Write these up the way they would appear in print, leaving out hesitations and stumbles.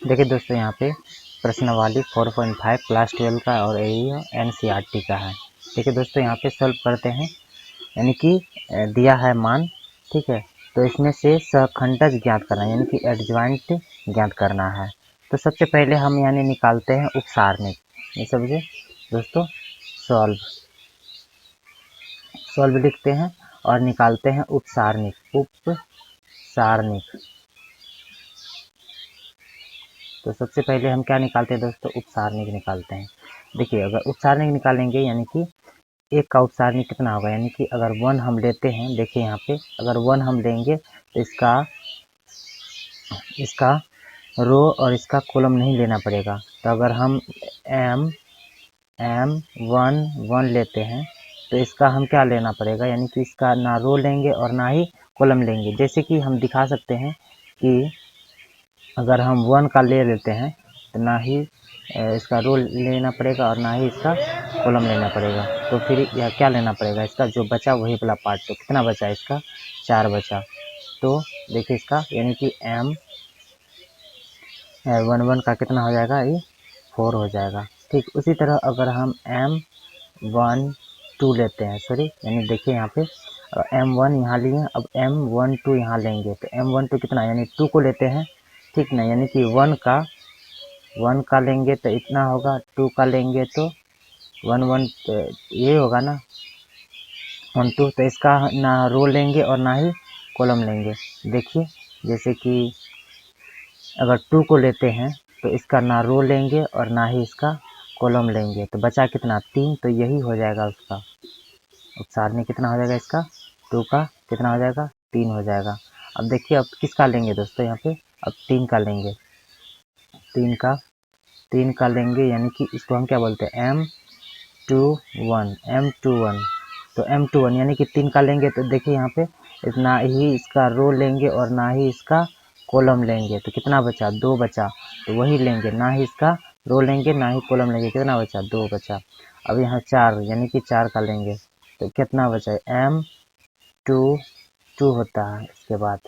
देखिए दोस्तों, यहाँ पे प्रश्नावली 4.5 क्लास 12 का और ये NCERT का है। ठीक है दोस्तों, यहाँ पे सॉल्व करते हैं। यानी कि दिया है मान, ठीक है, तो इसमें से सहखंडज ज्ञात करना है, यानी कि एडजॉइंट ज्ञात करना है। तो सबसे पहले हम यानी निकालते हैं उपसारणिक। ये समझे दोस्तों, सॉल्व लिखते हैं और निकालते हैं उपसारणिक। तो सबसे पहले हम क्या निकालते हैं दोस्तों, उपसारणिक निकालते हैं। देखिए, अगर उपसारणिक निकालेंगे यानी कि एक का उपसारणिक कितना होगा, यानी कि अगर 1 हम लेते हैं, देखिए यहाँ पे अगर 1 हम लेंगे तो इसका रो और इसका कॉलम नहीं लेना पड़ेगा। तो अगर हम M1 लेते हैं तो इसका हम क्या लेना पड़ेगा, यानी कि इसका ना रो लेंगे और ना ही कॉलम लेंगे। जैसे कि हम दिखा सकते हैं कि अगर हम 1 का ले लेते हैं तो ना ही इसका रो लेना पड़ेगा और ना ही इसका कॉलम लेना पड़ेगा। तो फिर यह क्या लेना पड़ेगा, इसका जो बचा वही वाला पार्ट। तो कितना बचा, इसका 4 बचा। तो देखिए इसका यानी कि M11 का कितना हो जाएगा, ये 4 हो जाएगा। ठीक, उसी तरह अगर हम M12 लेते हैं, यानी देखिए यहाँ पे M1 यहाँ लिए, अब M12 यहाँ लेंगे तो M12 कितना, यानी 2 को लेते हैं, ठीक ना, यानी कि 1 का लेंगे तो इतना होगा, 2 का लेंगे तो 1 ये होगा ना 1 2। तो इसका ना रो लेंगे और ना ही कॉलम लेंगे। देखिए जैसे कि अगर 2 को लेते हैं तो इसका ना रो लेंगे और ना ही इसका कॉलम लेंगे, तो बचा कितना, 3। तो यही हो जाएगा उसका उपसारणिक। कितना हो जाएगा इसका, 2 का कितना हो जाएगा, 3 हो जाएगा। अब देखिए अब किसका लेंगे दोस्तों, यहाँ पे अब 3 का लेंगे, 3 का लेंगे, यानी कि इसको हम क्या बोलते हैं, M21। तो M21 यानी कि 3 का लेंगे तो देखिए यहाँ पे इतना ही इसका रो लेंगे और ना ही इसका कॉलम लेंगे, तो कितना बचा, 2 बचा। तो वही लेंगे, ना ही इसका रो लेंगे ना ही कॉलम लेंगे, कितना बचा, 2 बचा। अब यहाँ 4 यानी कि 4 का लेंगे तो कितना बचा, M22 होता है इसके बाद,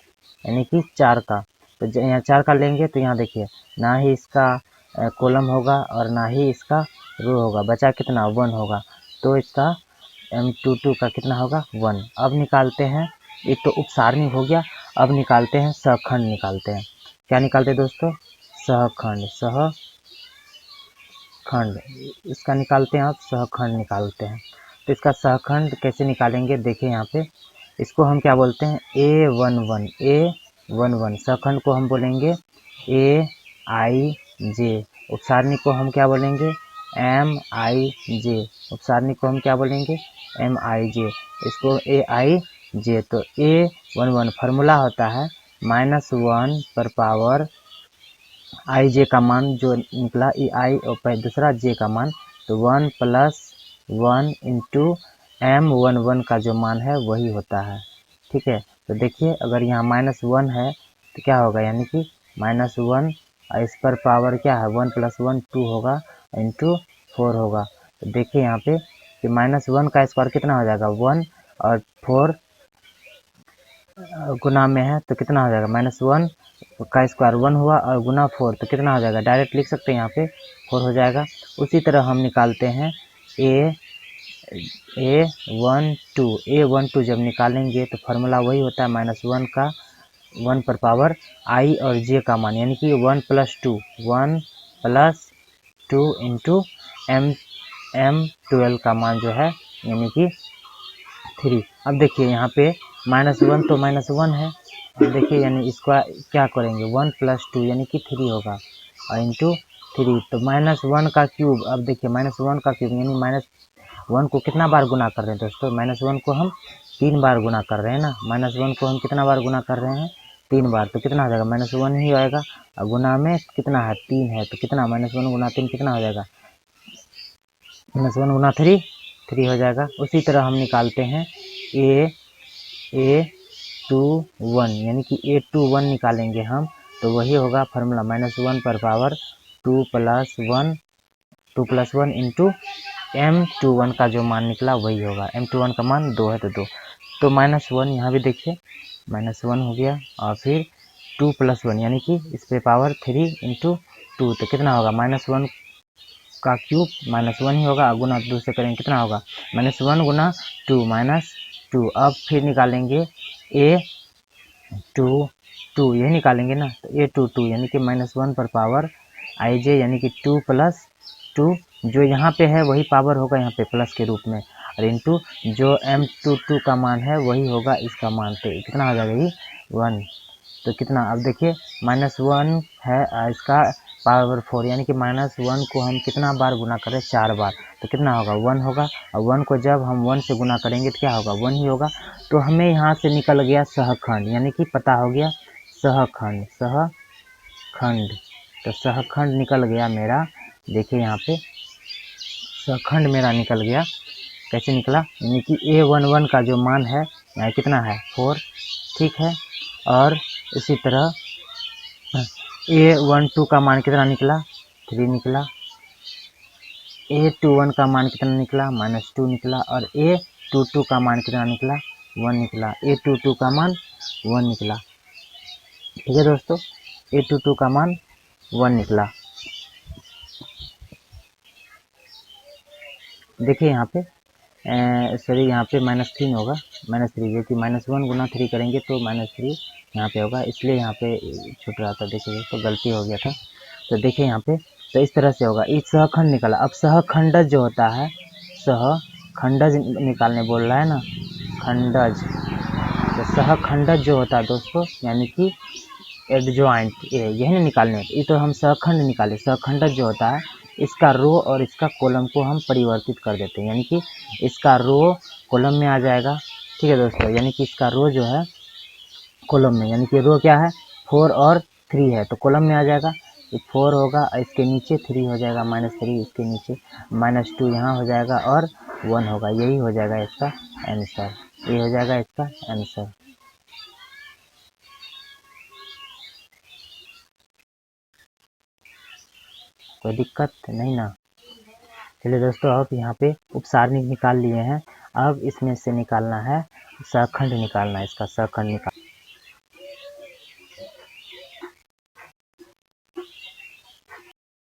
यानी कि 4 का। तो यहाँ 4 का लेंगे तो यहाँ देखिए ना ही इसका कॉलम होगा और ना ही इसका रो होगा, बचा कितना, 1 होगा। तो इसका M22 का कितना होगा, 1। अब निकालते हैं, एक तो उपसारणिक हो गया, अब निकालते हैं सहखंड। निकालते हैं, क्या निकालते हैं दोस्तों, सहखंड। इसका निकालते हैं, आप सहखंड निकालते हैं। तो इसका सहखंड कैसे निकालेंगे, देखिए यहाँ पे इसको हम क्या बोलते हैं, A11 सहखंड को हम बोलेंगे AIJ, उपसारणिक को हम क्या बोलेंगे, MIJ, उपसारणिक को हम क्या बोलेंगे, MIJ, इसको AIJ। तो A11 फार्मूला होता है -1 पर पावर IJ का मान जो निकला, I और दूसरा J का मान, तो 1 + 1 इंटू M11 का जो मान है वही होता है। ठीक है, तो देखिए अगर यहाँ -1 है तो क्या होगा, यानी कि -1 इस पर पावर क्या है, 1 + 1 2 होगा इंटू 4 होगा। तो देखिए यहाँ पे कि -1 का स्क्वायर कितना हो जाएगा, 1, और 4 गुना में है तो कितना हो जाएगा, -1 का स्क्वायर 1 हुआ और गुना 4 तो कितना हो जाएगा, डायरेक्ट लिख सकते हैं यहाँ पे 4 हो जाएगा। उसी तरह हम निकालते हैं A12 जब निकालेंगे तो फार्मूला वही होता है -1 का 1 पर पावर I और J का मान, यानी कि 1 + 2 इंटू M12 का मान जो है यानी कि 3। अब देखिए यहाँ पे -1 तो -1 है, अब देखिए यानी इसका क्या करेंगे, 1 + 2 यानी कि 3 होगा और इंटू 3। तो -1 का क्यूब, अब देखिए -1 का क्यूब यानी -1 को कितना बार गुना कर रहे हैं दोस्तों, -1 को हम 3 बार गुना कर रहे हैं ना, -1 को हम कितना बार गुना कर रहे हैं, 3 बार। तो कितना हो जाएगा, -1 ही आएगा और गुना में कितना है, 3 है, तो कितना -1 गुना 3 कितना हो जाएगा, -1 गुना 3 हो जाएगा। उसी तरह हम निकालते हैं A21 यानी कि A21 निकालेंगे हम तो वही होगा फार्मूला -1 पर पावर 2 + 1 इंटू M21 का जो मान निकला वही होगा, M21 का मान 2 है तो 2। तो -1 यहाँ भी देखिए -1 हो गया और फिर 2 + 1 यानी कि इस पे पावर 3 × 2, तो कितना होगा -1 का क्यूब -1 ही होगा, गुना 2 से करेंगे कितना होगा -1 गुना 2 -2। अब फिर निकालेंगे a2 2, यही निकालेंगे ना, तो a2 2 यानी कि -1 पर पावर ij यानी कि 2 + 2, जो यहाँ पे है वही पावर होगा यहाँ पे प्लस के रूप में, और इंटू जो m22 का मान है वही होगा इसका मान, तो कितना हो जाएगा ये 1। तो कितना, अब देखिए -1 है इसका पावर 4 यानी कि -1 को हम कितना बार गुना करें 4 बार, तो कितना होगा 1 होगा, और 1 को जब हम 1 से गुना करेंगे तो क्या होगा 1 ही होगा। तो हमें यहाँ से निकल गया सहखंड, यानी कि पता हो गया सहखंड, सहखंड, तो सहखंड निकल गया मेरा। देखिए यहाँ पे सहखंड मेरा निकल गया, कैसे निकला, यानी कि a11 का जो मान है यहाँ कितना है 4, ठीक है, और इसी तरह a12 का मान कितना निकला 3 निकला, a21 का मान कितना निकला -2 निकला, और a22 का मान कितना निकला 1 निकला, a22 का मान 1 निकला, ठीक है दोस्तों, a22 का मान 1 निकला। देखिए यहाँ पे सॉरी यहाँ पे -3 होगा, -3 जो कि -1 गुना 3 करेंगे तो -3 यहाँ पे होगा, इसलिए यहाँ पे छूट रहा था, देखिए दोस्तों गलती हो गया था। तो देखिए यहाँ पे, तो इस तरह से होगा, इस सहखंड निकला। अब सहखंडज जो होता है, सहखंडज निकालने बोल रहा है ना, खंडज, तो सहखंडज जो होता है दोस्तों यानी कि एडजॉइंट, यही ना निकालने, ये तो हम सहखंड निकाले। सहखंडज जो होता है इसका रो और इसका कॉलम को हम परिवर्तित कर देते हैं, यानी कि इसका रो कॉलम में आ जाएगा, ठीक है दोस्तों, यानी कि इसका रो जो है कॉलम में, यानी कि रो क्या है 4 और 3 है, तो कॉलम में आ जाएगा, ये 4 होगा, इसके नीचे 3 हो जाएगा, -3 इसके नीचे, -2 यहाँ हो जाएगा, और 1 होगा, यही हो जाएगा इसका आंसर, ये हो जाएगा इसका आंसर। कोई दिक्कत नहीं ना। चलिए दोस्तों, अब यहाँ पे उपसारणिक निकाल लिए हैं, अब इसमें से निकालना है सहखंड, निकालना है इसका सहखंड निकाल।